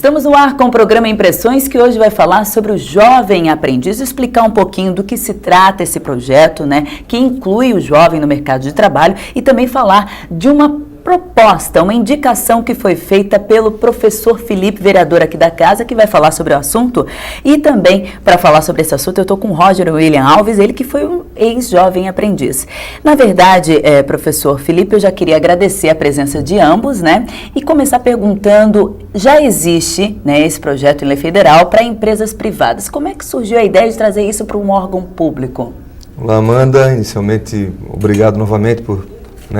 Estamos no ar com o programa Impressões, que hoje vai falar sobre o jovem aprendiz, explicar um pouquinho do que se trata esse projeto, né, que inclui o jovem no mercado de trabalho, e também falar de uma proposta, uma indicação que foi feita pelo professor Felipe, vereador aqui da casa, que vai falar sobre o assunto. E também, para falar sobre esse assunto, eu estou com o Roger William Alves, ele que foi um ex-jovem aprendiz. Na verdade, professor Felipe, eu já queria agradecer a presença de ambos, né? E começar perguntando, já existe, né, esse projeto em lei federal para empresas privadas. Como é que surgiu a ideia de trazer isso para um órgão público? Olá, Amanda. Inicialmente, obrigado novamente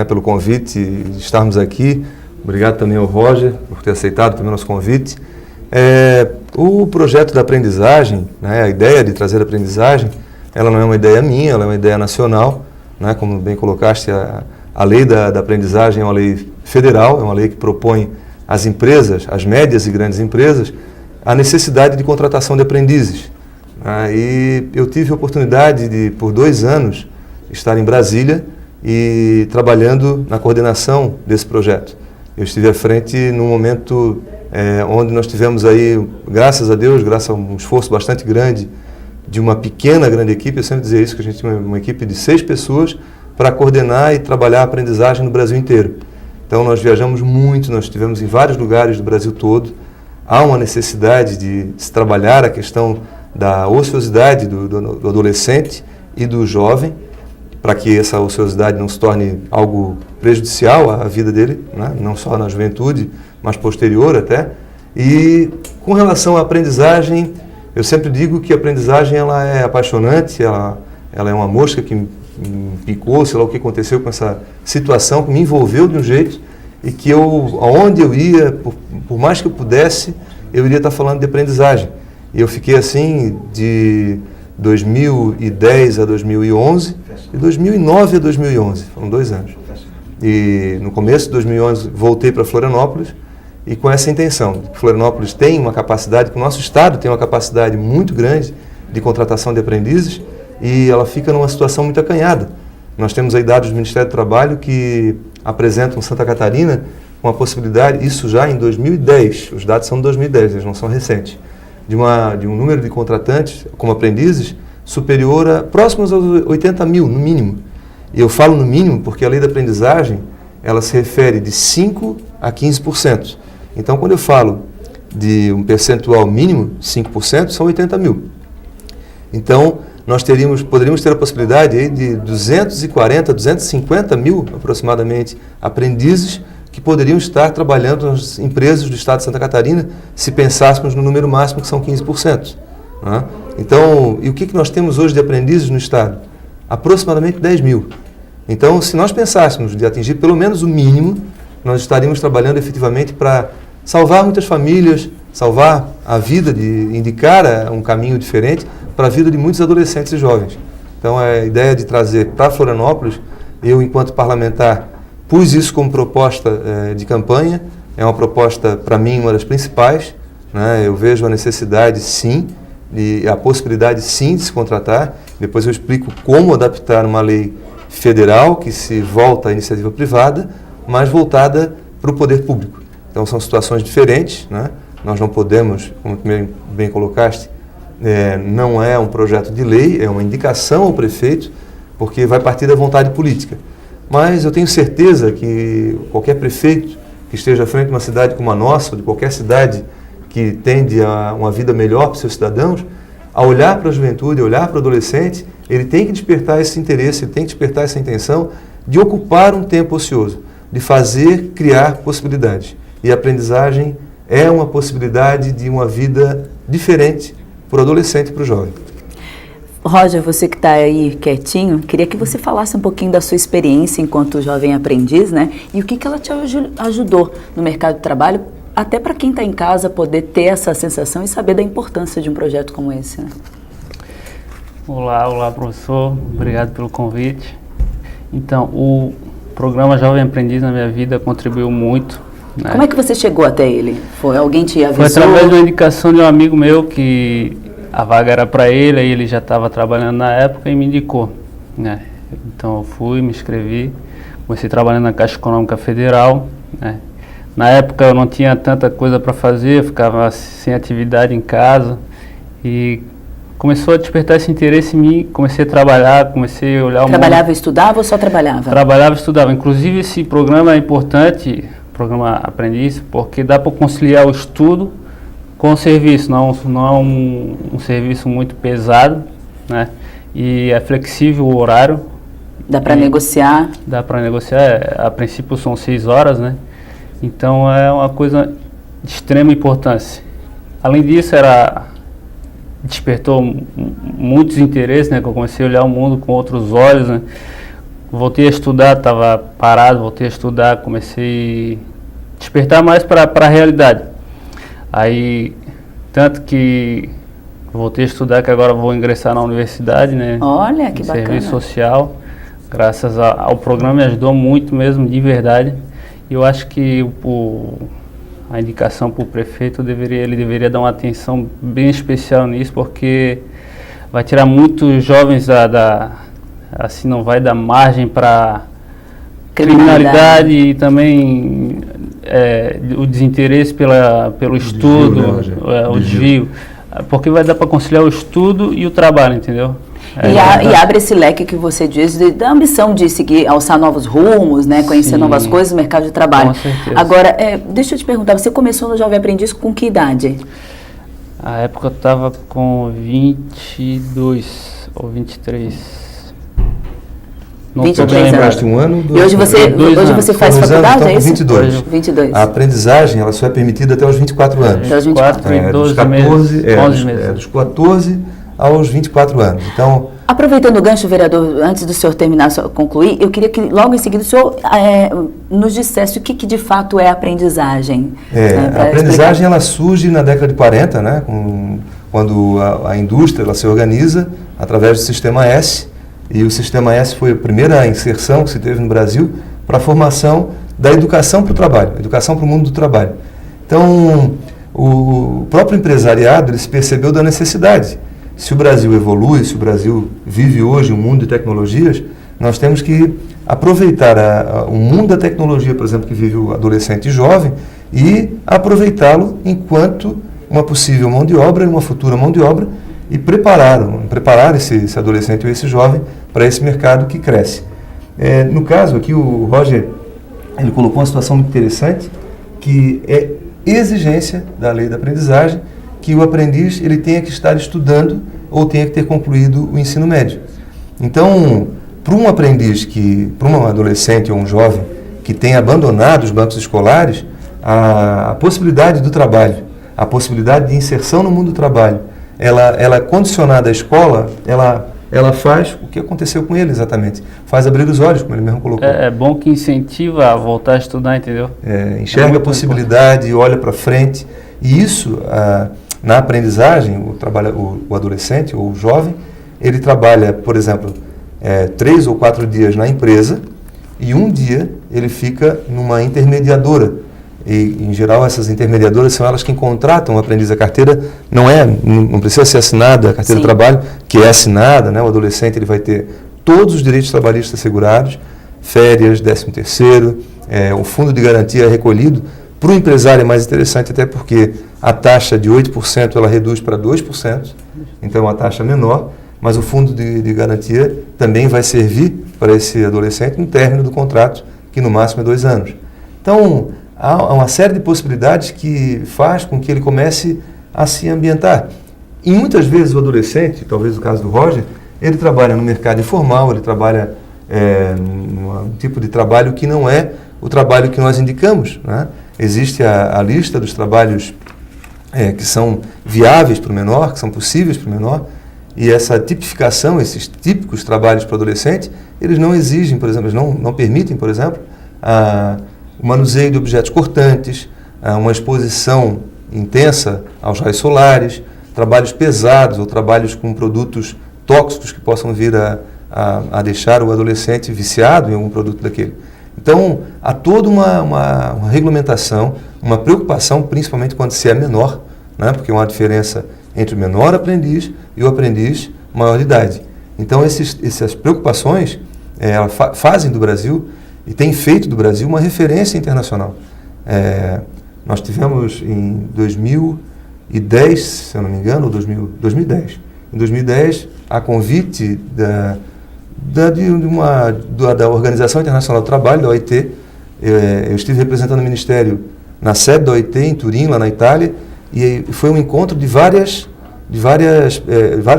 pelo convite de estarmos aqui. Obrigado também ao Roger por ter aceitado também o nosso convite. O projeto da aprendizagem, né, a ideia de trazer a aprendizagem, ela não é uma ideia minha, ela é uma ideia nacional, né, como bem colocaste, a lei da aprendizagem é uma lei federal, é uma lei que propõe às empresas, às médias e grandes empresas, a necessidade de contratação de aprendizes. E eu tive a oportunidade de, por 2 anos, estar em Brasília e trabalhando na coordenação desse projeto. Eu estive à frente num momento onde nós tivemos aí, graças a Deus, graças a um esforço bastante grande de uma grande equipe, eu sempre dizia isso, que a gente tinha uma equipe de 6 pessoas para coordenar e trabalhar a aprendizagem no Brasil inteiro. Então nós viajamos muito, nós estivemos em vários lugares do Brasil todo. Há uma necessidade de se trabalhar a questão da ociosidade do adolescente e do jovem, para que essa ociosidade não se torne algo prejudicial à vida dele, né? Não só na juventude, mas posterior até. E com relação à aprendizagem, eu sempre digo que a aprendizagem ela é apaixonante, ela é uma mosca que me picou, sei lá o que aconteceu com essa situação, que me envolveu de um jeito e que aonde eu ia, por mais que eu pudesse, eu iria estar falando de aprendizagem. E eu fiquei assim de 2010 a 2011, de 2009 a 2011, foram 2 anos. E no começo de 2011 voltei para Florianópolis e com essa intenção. Florianópolis tem uma capacidade, que o nosso estado tem uma capacidade muito grande de contratação de aprendizes e ela fica numa situação muito acanhada. Nós temos aí dados do Ministério do Trabalho que apresentam Santa Catarina com a possibilidade, isso já em 2010, os dados são de 2010, eles não são recentes, de um número de contratantes como aprendizes superior a próximos aos 80 mil, no mínimo. E eu falo no mínimo porque a lei da aprendizagem, ela se refere de 5% a 15%. Então, quando eu falo de um percentual mínimo, 5%, são 80 mil. Então, nós poderíamos ter a possibilidade aí de 240, 250 mil, aproximadamente, aprendizes que poderiam estar trabalhando nas empresas do estado de Santa Catarina, se pensássemos no número máximo, que são 15%. Né? Então, e o que nós temos hoje de aprendizes no estado? Aproximadamente 10 mil. Então, se nós pensássemos de atingir pelo menos o mínimo, nós estaríamos trabalhando efetivamente para salvar muitas famílias, salvar a vida, de indicar um caminho diferente para a vida de muitos adolescentes e jovens. Então, a ideia de trazer para Florianópolis, eu, enquanto parlamentar, pus isso como proposta de campanha, é uma proposta, para mim, uma das principais, né? Eu vejo a necessidade, sim, e a possibilidade, sim, de se contratar. Depois eu explico como adaptar uma lei federal que se volta à iniciativa privada, mas voltada para o poder público. Então, são situações diferentes, né? Nós não podemos, como bem colocaste, não é um projeto de lei, é uma indicação ao prefeito, porque vai partir da vontade política. Mas eu tenho certeza que qualquer prefeito que esteja à frente de uma cidade como a nossa, ou de qualquer cidade que tende a uma vida melhor para os seus cidadãos, a olhar para a juventude, a olhar para o adolescente, ele tem que despertar esse interesse, ele tem que despertar essa intenção de ocupar um tempo ocioso, de criar possibilidades. E a aprendizagem é uma possibilidade de uma vida diferente para o adolescente e para o jovem. Roger, você que está aí quietinho, queria que você falasse um pouquinho da sua experiência enquanto jovem aprendiz, né? E o que ela te ajudou no mercado de trabalho, até para quem está em casa poder ter essa sensação e saber da importância de um projeto como esse, né? Olá, professor. Obrigado pelo convite. Então, o programa Jovem Aprendiz na minha vida contribuiu muito, né? Como é que você chegou até ele? Foi alguém te avisou? Foi através de uma indicação de um amigo meu que a vaga era para ele, aí ele já estava trabalhando na época e me indicou, né? Então eu fui, me inscrevi, comecei trabalhando na Caixa Econômica Federal, né? Na época eu não tinha tanta coisa para fazer, eu ficava sem atividade em casa e começou a despertar esse interesse em mim, comecei a trabalhar, comecei a olhar o Trabalhava e estudava ou só trabalhava? Trabalhava e estudava. Inclusive esse programa é importante, programa Aprendiz, porque dá para conciliar o estudo com o serviço, não é um serviço muito pesado, né? E é flexível o horário. Dá para negociar? Dá para negociar, a princípio são 6 horas, né? Então é uma coisa de extrema importância. Além disso, despertou muitos interesses, né? Que eu comecei a olhar o mundo com outros olhos, né? Voltei a estudar, estava parado, voltei a estudar, comecei a despertar mais para a realidade. Aí, tanto que voltei a estudar, que agora vou ingressar na universidade, né? Olha, que bacana. Serviço social. Graças ao programa me ajudou muito mesmo, de verdade. E eu acho que a indicação para o prefeito, ele deveria dar uma atenção bem especial nisso, porque vai tirar muitos jovens assim, não vai dar margem para criminalidade e também o desinteresse pelo estudo, o desvio. Porque vai dar para conciliar o estudo e o trabalho, entendeu? E abre esse leque que você diz da ambição de seguir, alçar novos rumos, né? Conhecer novas coisas no mercado de trabalho. Com certeza. Agora, deixa eu te perguntar, você começou no Jovem Aprendiz com que idade? Na época eu estava com 22 ou 23. Não 23 anos. Um ano, E hoje você faz faculdade, é isso? 22. 22. A aprendizagem ela só é permitida até os 24 anos. Até os 24 e 12 meses. 11 meses. Dos 14 aos 24 anos. Então, aproveitando o gancho, vereador, antes do senhor concluir, eu queria que logo em seguida o senhor nos dissesse o que de fato é a aprendizagem. A aprendizagem ela surge na década de 40, né, quando a indústria ela se organiza através do Sistema S, e o Sistema S foi a primeira inserção que se teve no Brasil para a formação da educação para o trabalho, educação para o mundo do trabalho. Então, o próprio empresariado ele se percebeu da necessidade. Se o Brasil evolui, se o Brasil vive hoje um mundo de tecnologias, nós temos que aproveitar o mundo da tecnologia, por exemplo, que vive o adolescente e jovem, e aproveitá-lo enquanto uma possível mão de obra, uma futura mão de obra, e preparar esse adolescente ou esse jovem para esse mercado que cresce. No caso aqui, o Roger ele colocou uma situação muito interessante, que é exigência da lei da aprendizagem, que o aprendiz ele tenha que estar estudando ou tenha que ter concluído o ensino médio. Então, para um aprendiz, para um adolescente ou um jovem que tenha abandonado os bancos escolares, a possibilidade do trabalho, a possibilidade de inserção no mundo do trabalho, ela é condicionada à escola, ela faz o que aconteceu com ele exatamente, faz abrir os olhos, como ele mesmo colocou. É bom que incentiva a voltar a estudar, entendeu? Enxerga a possibilidade, olha para frente, e isso, na aprendizagem, o adolescente ou o jovem, ele trabalha, por exemplo, 3 ou 4 dias na empresa e um dia ele fica numa intermediadora. E, em geral, essas intermediadoras são elas que contratam o aprendiz. A carteira não precisa ser assinada, a carteira de trabalho, que é assinada, né? O adolescente ele vai ter todos os direitos trabalhistas assegurados, férias, 13º, o fundo de garantia é recolhido. Para o empresário é mais interessante, até porque a taxa de 8% ela reduz para 2%, então é uma taxa menor, mas o fundo de garantia também vai servir para esse adolescente no término do contrato, que no máximo é 2 anos. Então, há uma série de possibilidades que faz com que ele comece a se ambientar. E muitas vezes o adolescente, talvez no caso do Roger, ele trabalha no mercado informal, ele trabalha num tipo de trabalho que não é o trabalho que nós indicamos, né? Existe a lista dos trabalhos que são viáveis para o menor, que são possíveis para o menor, e essa tipificação, esses típicos trabalhos para o adolescente, eles não exigem, por exemplo, eles não permitem, por exemplo, o manuseio de objetos cortantes, uma exposição intensa aos raios solares, trabalhos pesados ou trabalhos com produtos tóxicos que possam vir a deixar o adolescente viciado em algum produto daquele. Então, há toda uma regulamentação, uma preocupação, principalmente quando se é menor, né? Porque há uma diferença entre o menor aprendiz e o aprendiz maior de idade. Então, essas preocupações fazem do Brasil e têm feito do Brasil uma referência internacional. Nós tivemos em 2010, se eu não me engano, 2010. Em 2010, a convite da Organização Internacional do Trabalho, da OIT, eu estive representando o Ministério na sede da OIT, em Turim, lá na Itália, e foi um encontro de várias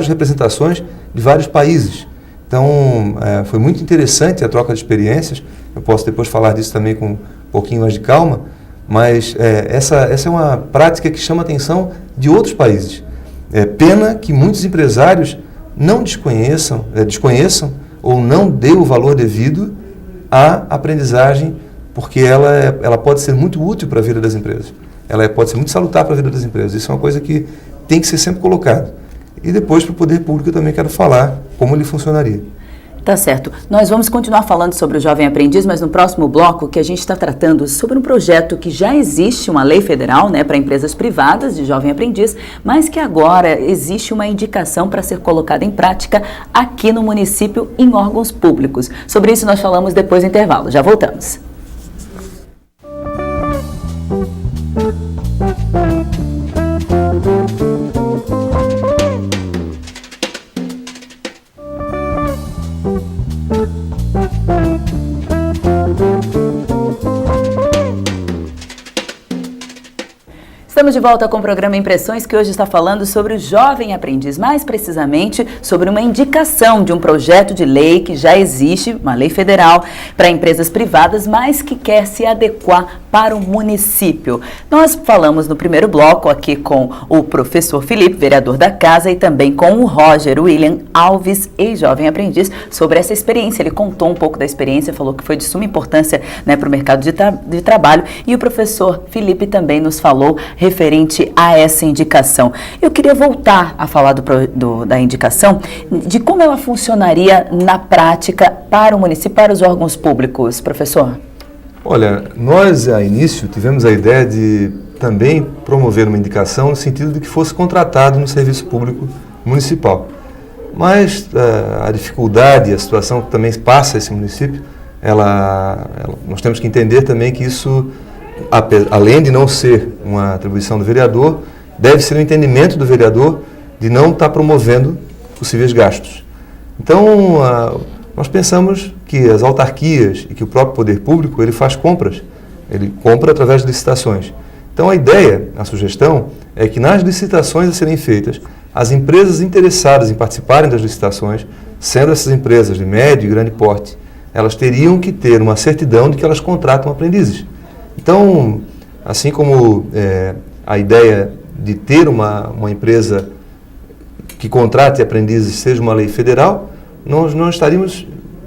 representações de vários países. Então, foi muito interessante a troca de experiências. Eu posso depois falar disso também com um pouquinho mais de calma, mas essa é uma prática que chama a atenção de outros países. É pena que muitos empresários não desconheçam ou não dê o valor devido à aprendizagem, porque ela pode ser muito útil para a vida das empresas. Ela pode ser muito salutar para a vida das empresas. Isso é uma coisa que tem que ser sempre colocado. E depois, para o poder público, eu também quero falar como ele funcionaria. Tá certo. Nós vamos continuar falando sobre o Jovem Aprendiz, mas no próximo bloco que a gente está tratando sobre um projeto que já existe, uma lei federal, né, para empresas privadas de Jovem Aprendiz, mas que agora existe uma indicação para ser colocada em prática aqui no município em órgãos públicos. Sobre isso nós falamos depois do intervalo. Já voltamos. Estamos de volta com o programa Impressões, que hoje está falando sobre o Jovem Aprendiz, mais precisamente sobre uma indicação de um projeto de lei que já existe, uma lei federal para empresas privadas, mas que quer se adequar para o município. Nós falamos no primeiro bloco aqui com o professor Felipe, vereador da casa, e também com o Roger William Alves, ex-jovem aprendiz, sobre essa experiência. Ele contou um pouco da experiência, falou que foi de suma importância, né, para o mercado de trabalho, e o professor Felipe também nos falou referente a essa indicação. Eu queria voltar a falar da indicação, de como ela funcionaria na prática para o município, para os órgãos públicos, professor. Olha, nós, a início, tivemos a ideia de também promover uma indicação no sentido de que fosse contratado no serviço público municipal. Mas a dificuldade, a situação que também passa esse município, nós temos que entender também que isso, além de não ser uma atribuição do vereador, deve ser um entendimento do vereador de não estar promovendo possíveis gastos. Então, nós pensamos que as autarquias e que o próprio poder público, ele faz compras, ele compra através de licitações. Então, a ideia, a sugestão, é que nas licitações a serem feitas, as empresas interessadas em participarem das licitações, sendo essas empresas de médio e grande porte, elas teriam que ter uma certidão de que elas contratam aprendizes. Então, assim como a ideia de ter uma empresa que contrate aprendizes seja uma lei federal, nós não estaríamos,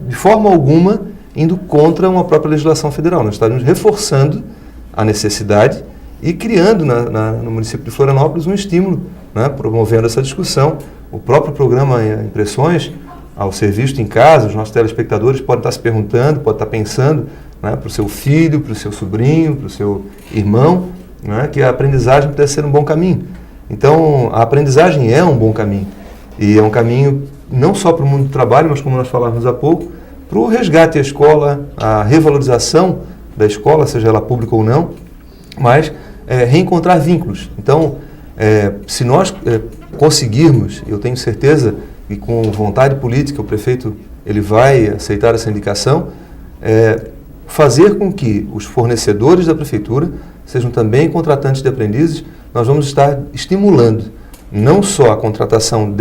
de forma alguma, indo contra uma própria legislação federal. Nós estaríamos reforçando a necessidade e criando no município de Florianópolis um estímulo, né, promovendo essa discussão. O próprio programa Impressões, ao ser visto em casa, os nossos telespectadores podem estar se perguntando, podem estar pensando, né, para o seu filho, para o seu sobrinho, para o seu irmão, né, que a aprendizagem pudesse ser um bom caminho. Então, a aprendizagem é um bom caminho. E é um caminho não só para o mundo do trabalho, mas como nós falávamos há pouco, para o resgate à escola, a revalorização da escola, seja ela pública ou não, mas reencontrar vínculos. Então, se nós conseguirmos, eu tenho certeza, e com vontade política o prefeito ele vai aceitar essa indicação, fazer com que os fornecedores da prefeitura sejam também contratantes de aprendizes. Nós vamos estar estimulando não só a contratação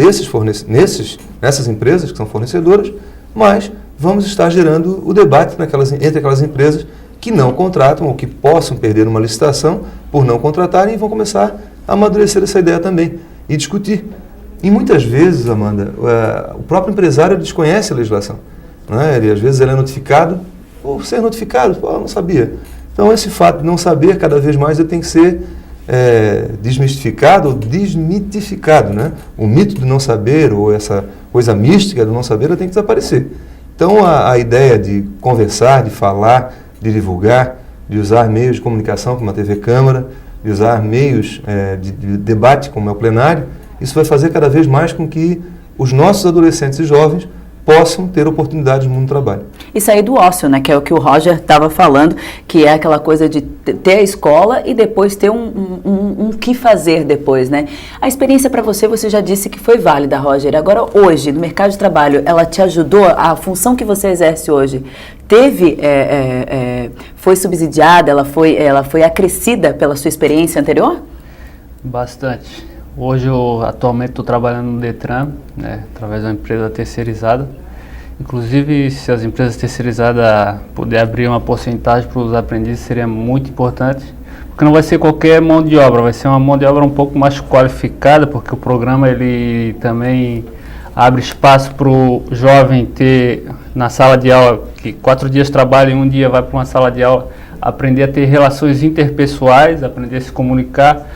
nessas empresas que são fornecedoras, mas vamos estar gerando o debate entre aquelas empresas que não contratam ou que possam perder uma licitação por não contratarem e vão começar a amadurecer essa ideia também e discutir. E muitas vezes, Amanda, o próprio empresário desconhece a legislação, né? Às vezes ele é notificado por ser notificado, eu não sabia. Então esse fato de não saber, cada vez mais ele tem que ser desmistificado ou desmitificado, né? O mito do não saber ou essa coisa mística do não saber tem que desaparecer. Então a ideia de conversar, de falar, de divulgar, de usar meios de comunicação como a TV Câmara, de usar meios de debate como é o plenário, isso vai fazer cada vez mais com que os nossos adolescentes e jovens possam ter oportunidades no mundo do trabalho. E sair do ócio, né? Que é o que o Roger estava falando, que é aquela coisa de ter a escola e depois ter um que fazer depois, né? A experiência para você já disse que foi válida, Roger. Agora, hoje, no mercado de trabalho, ela te ajudou? A função que você exerce hoje foi subsidiada, ela foi acrescida pela sua experiência anterior? Bastante. Hoje, atualmente, estou trabalhando no Detran, né, através de uma empresa terceirizada. Inclusive, se as empresas terceirizadas puderem abrir uma porcentagem para os aprendizes, seria muito importante. Porque não vai ser qualquer mão de obra, vai ser uma mão de obra um pouco mais qualificada, porque o programa ele também abre espaço para o jovem ter na sala de aula, que 4 dias trabalha e 1 dia vai para uma sala de aula, aprender a ter relações interpessoais, aprender a se comunicar,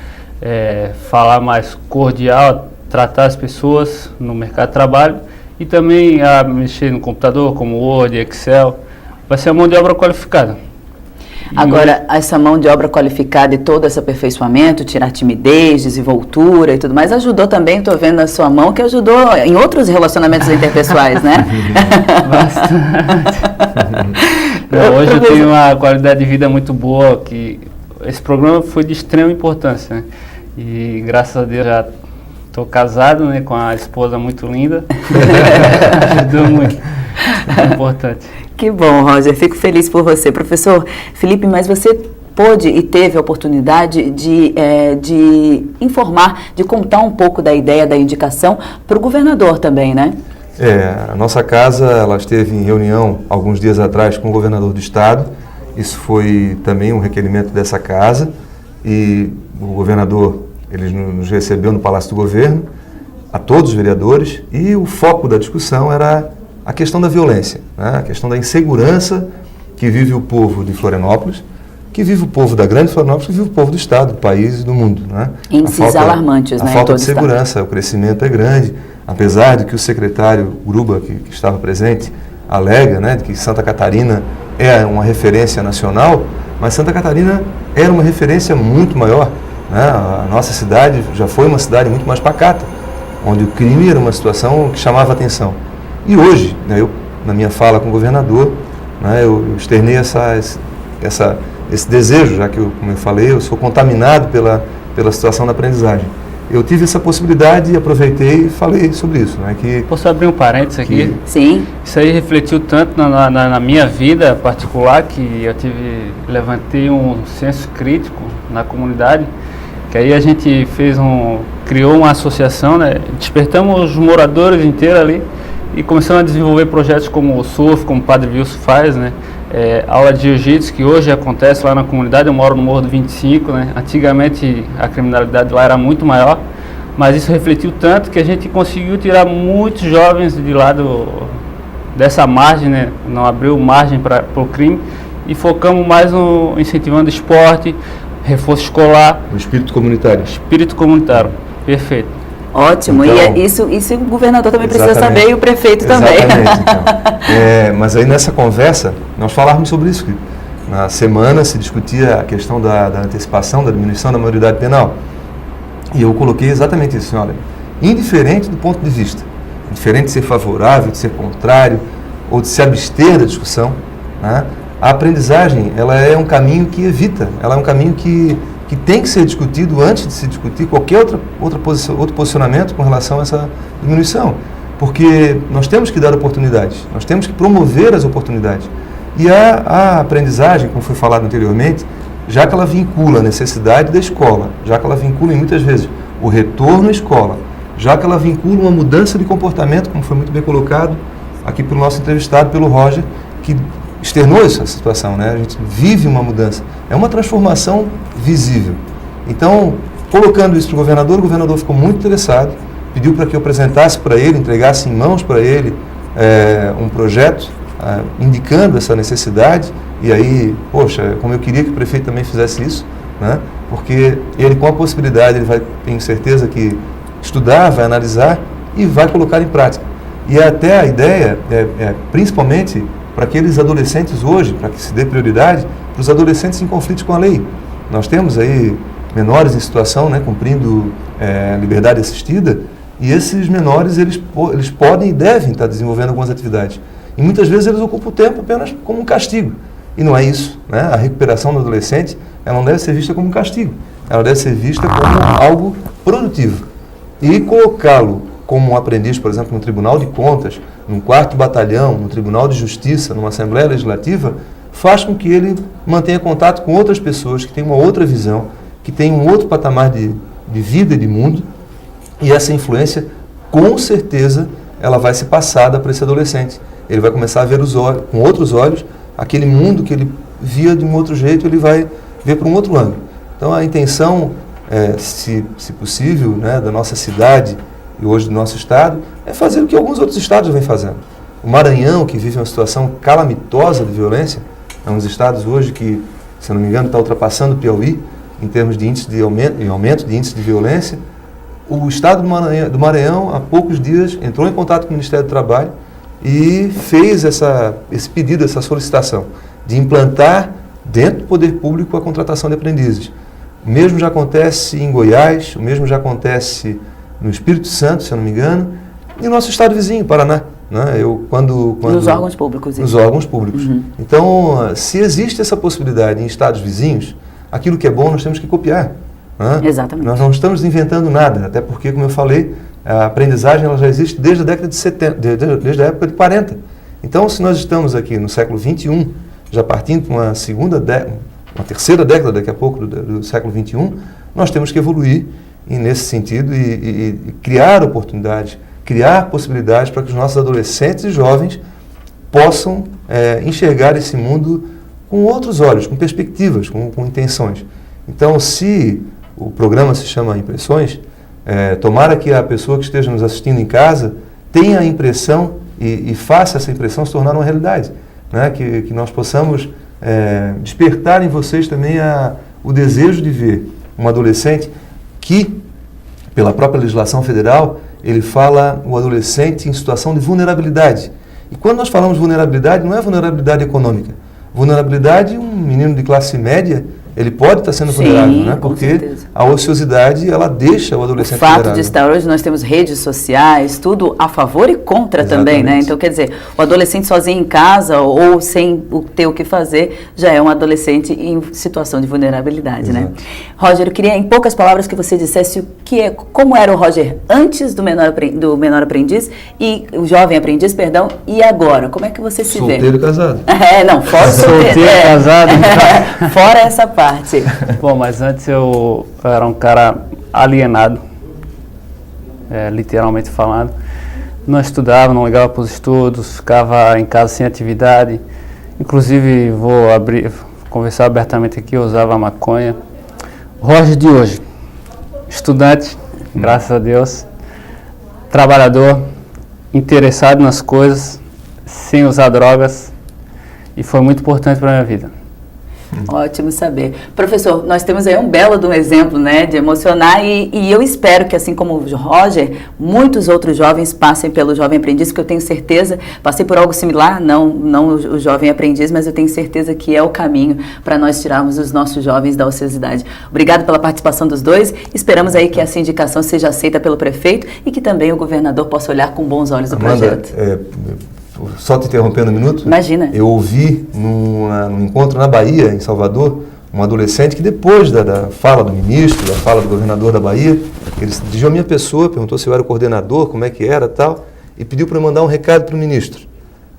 falar mais cordial, tratar as pessoas no mercado de trabalho e também a mexer no computador, como Word, Excel. Vai ser uma mão de obra qualificada. Agora, essa mão de obra qualificada e todo esse aperfeiçoamento, tirar timidez, desenvoltura e tudo mais, ajudou também, estou vendo na sua mão, que ajudou em outros relacionamentos interpessoais, né? Bastante. Hoje eu tenho uma qualidade de vida muito boa, que esse programa foi de extrema importância, né? E graças a Deus já estou casado, né, com a esposa muito linda. Ajudou muito. É importante. Que bom, Roger. Fico feliz por você. Professor Felipe, mas você pôde e teve a oportunidade de informar, de contar um pouco da ideia da indicação para o governador também, né? A nossa casa ela esteve em reunião alguns dias atrás com o governador do estado. Isso foi também um requerimento dessa casa e o governador ele nos recebeu no Palácio do Governo, a todos os vereadores, e o foco da discussão era a questão da violência, né? A questão da insegurança que vive o povo de Florianópolis, que vive o povo da grande Florianópolis, que vive o povo do estado, do país e do mundo, né? Índices alarmantes, né? A falta de segurança, o crescimento é grande, apesar de que o secretário Gruba, que estava presente, alega, né, de que Santa Catarina é uma referência nacional, mas Santa Catarina era uma referência muito maior, né? A nossa cidade já foi uma cidade muito mais pacata, onde o crime era uma situação que chamava atenção. E hoje, né, eu, na minha fala com o governador, né, eu externei esse desejo, já que, como eu falei, eu sou contaminado pela situação da aprendizagem. Eu tive essa possibilidade e aproveitei e falei sobre isso. Né, que, Posso abrir um parênteses aqui? Sim. Isso aí refletiu tanto na minha vida particular, que eu levantei um senso crítico na comunidade, que aí a gente criou uma associação, né, despertamos os moradores inteiros ali, e começamos a desenvolver projetos como o surf, como o Padre Wilson faz, né? Aula de jiu-jitsu, que hoje acontece lá na comunidade. Eu moro no Morro do 25, né? Antigamente a criminalidade lá era muito maior, mas isso refletiu tanto que a gente conseguiu tirar muitos jovens de lá dessa margem, né? Não abriu margem para o crime, e focamos mais no incentivando esporte, reforço escolar. O espírito comunitário. Espírito comunitário, perfeito. Ótimo, então, e isso o governador também precisa saber e o prefeito também. Exatamente, então. Mas aí nessa conversa, nós falávamos sobre isso, que na semana se discutia a questão da antecipação, da diminuição da maioridade penal. E eu coloquei exatamente isso, olha, indiferente do ponto de vista, indiferente de ser favorável, de ser contrário, ou de se abster da discussão, né, a aprendizagem, ela é um caminho que evita, ela é um caminho que tem que ser discutido antes de se discutir qualquer outro posicionamento com relação a essa diminuição. Porque nós temos que dar oportunidades, nós temos que promover as oportunidades. E a aprendizagem, como foi falado anteriormente, já que ela vincula a necessidade da escola, já que ela vincula, muitas vezes, o retorno à escola, já que ela vincula uma mudança de comportamento, como foi muito bem colocado aqui pelo nosso entrevistado, pelo Roger, que externou essa situação, né? A gente vive uma mudança, é uma transformação visível. Então, colocando isso para o governador ficou muito interessado, pediu para que eu apresentasse para ele, entregasse em mãos para ele um projeto indicando essa necessidade, e aí, poxa, como eu queria que o prefeito também fizesse isso, né? Porque ele, com a possibilidade, ele vai, tenho certeza que estudar, vai analisar e vai colocar em prática. E até a ideia principalmente para aqueles adolescentes hoje, para que se dê prioridade para os adolescentes em conflito com a lei. Nós temos aí menores em situação, né, cumprindo liberdade assistida, E esses menores, eles podem e devem estar desenvolvendo algumas atividades. E muitas vezes eles ocupam o tempo apenas como um castigo. E não é isso, né? A recuperação do adolescente, ela não deve ser vista como um castigo. Ela deve ser vista como algo produtivo. E colocá-lo como um aprendiz, por exemplo, no Tribunal de Contas, num 4º Batalhão, no Tribunal de Justiça, numa Assembleia Legislativa, faz com que ele mantenha contato com outras pessoas que têm uma outra visão, que têm um outro patamar de vida e de mundo, e essa influência, com certeza, ela vai ser passada para esse adolescente. Ele vai começar a ver com outros olhos aquele mundo que ele via de um outro jeito, ele vai ver por um outro ângulo. Então, a intenção, se possível, né, da nossa cidade e hoje do nosso estado, é fazer o que alguns outros estados vêm fazendo. O Maranhão, que vive uma situação calamitosa de violência, é um dos estados hoje que, se eu não me engano, está ultrapassando o Piauí em termos de índice de aumento de índice de violência. O estado do Maranhão, há poucos dias, entrou em contato com o Ministério do Trabalho e fez esse pedido, essa solicitação de implantar dentro do poder público a contratação de aprendizes. O mesmo já acontece em Goiás, o mesmo já acontece no Espírito Santo, se eu não me engano, e no nosso estado vizinho, Paraná. Né? Nos órgãos públicos. Nos órgãos públicos. Uhum. Então, se existe essa possibilidade em estados vizinhos, aquilo que é bom nós temos que copiar. Né? Exatamente. Nós não estamos inventando nada, até porque, como eu falei, a aprendizagem ela já existe desde a década de 70, desde a época de 40. Então, se nós estamos aqui no século XXI, já partindo para uma terceira década daqui a pouco do século XXI, nós temos que evoluir nesse sentido e criar oportunidades, criar possibilidades para que os nossos adolescentes e jovens possam enxergar esse mundo com outros olhos, com perspectivas, com intenções. Então, se o programa se chama Impressões, tomara que a pessoa que esteja nos assistindo em casa tenha a impressão e faça essa impressão se tornar uma realidade. Né? Que nós possamos despertar em vocês também o desejo de ver um adolescente que, pela própria legislação federal, ele fala o adolescente em situação de vulnerabilidade. E quando nós falamos vulnerabilidade, não é vulnerabilidade econômica. Vulnerabilidade, um menino de classe média, ele pode estar sendo vulnerável, né? Porque a ociosidade, ela deixa o adolescente vulnerável. O fato de estar hoje, nós temos redes sociais, tudo a favor e contra também, né? Então, quer dizer, o adolescente sozinho em casa ou sem ter o que fazer, já é um adolescente em situação de vulnerabilidade, né? Roger, eu queria, em poucas palavras, que você dissesse como era o Roger antes do menor aprendiz, e o jovem aprendiz, perdão, e agora? Como é que você se vê? Solteiro e casado. Não, fora solteiro e casado. Fora essa parte. Bom, mas antes eu era um cara alienado, literalmente falando. Não estudava, não ligava para os estudos, ficava em casa sem atividade. Inclusive, vou conversar abertamente aqui, eu usava maconha. Roger de hoje, estudante, graças a Deus, trabalhador, interessado nas coisas, sem usar drogas, e foi muito importante para a minha vida. Ótimo saber. Professor, nós temos aí um belo de um exemplo, né, de emocionar e eu espero que, assim como o Roger, muitos outros jovens passem pelo Jovem Aprendiz, porque eu tenho certeza, passei por algo similar, não o Jovem Aprendiz, mas eu tenho certeza que é o caminho para nós tirarmos os nossos jovens da ociosidade. Obrigado pela participação dos dois, esperamos aí que essa indicação seja aceita pelo prefeito e que também o governador possa olhar com bons olhos o projeto. Só te interrompendo um minuto. Imagina. Eu ouvi num encontro na Bahia, em Salvador, um adolescente que depois da fala do ministro, da fala do governador da Bahia, ele se dirigiu à minha pessoa, perguntou se eu era o coordenador, como é que era tal, e pediu para eu mandar um recado para o ministro.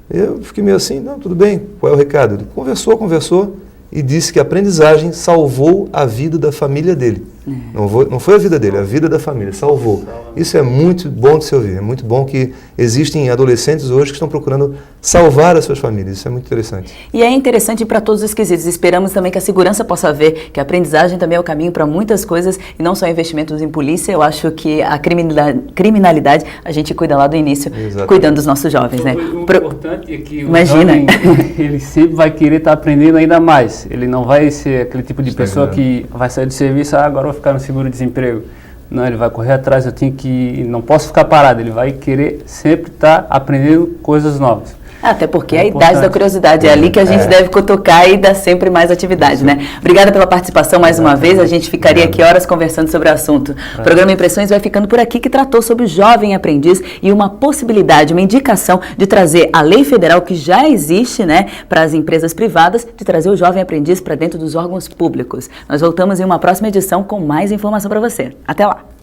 Eu fiquei meio assim, não, tudo bem, qual é o recado? Ele conversou e disse que a aprendizagem salvou a vida da família dele. Não foi a vida dele, a vida da família, salvou. Isso é muito bom de se ouvir, é muito bom que existem adolescentes hoje que estão procurando salvar as suas famílias, isso é muito interessante. E é interessante para todos os quesitos, esperamos também que a segurança possa ver que a aprendizagem também é o caminho para muitas coisas e não só investimentos em polícia, eu acho que a criminalidade a gente cuida lá do início, cuidando dos nossos jovens, né? O importante é que o jovem, ele sempre vai querer estar aprendendo ainda mais, ele não vai ser aquele tipo de pessoa que vai sair do serviço, agora vou ficar no seguro-desemprego. Não, ele vai correr atrás, não posso ficar parado, ele vai querer sempre estar aprendendo coisas novas. Até porque é a idade da curiosidade, é ali que a gente deve cutucar e dar sempre mais atividade, né? Obrigada pela participação mais uma vez, a gente ficaria aqui horas conversando sobre o assunto. O programa Impressões vai ficando por aqui, que tratou sobre o jovem aprendiz e uma possibilidade, uma indicação de trazer a lei federal que já existe, né, para as empresas privadas, de trazer o jovem aprendiz para dentro dos órgãos públicos. Nós voltamos em uma próxima edição com mais informação para você. Até lá!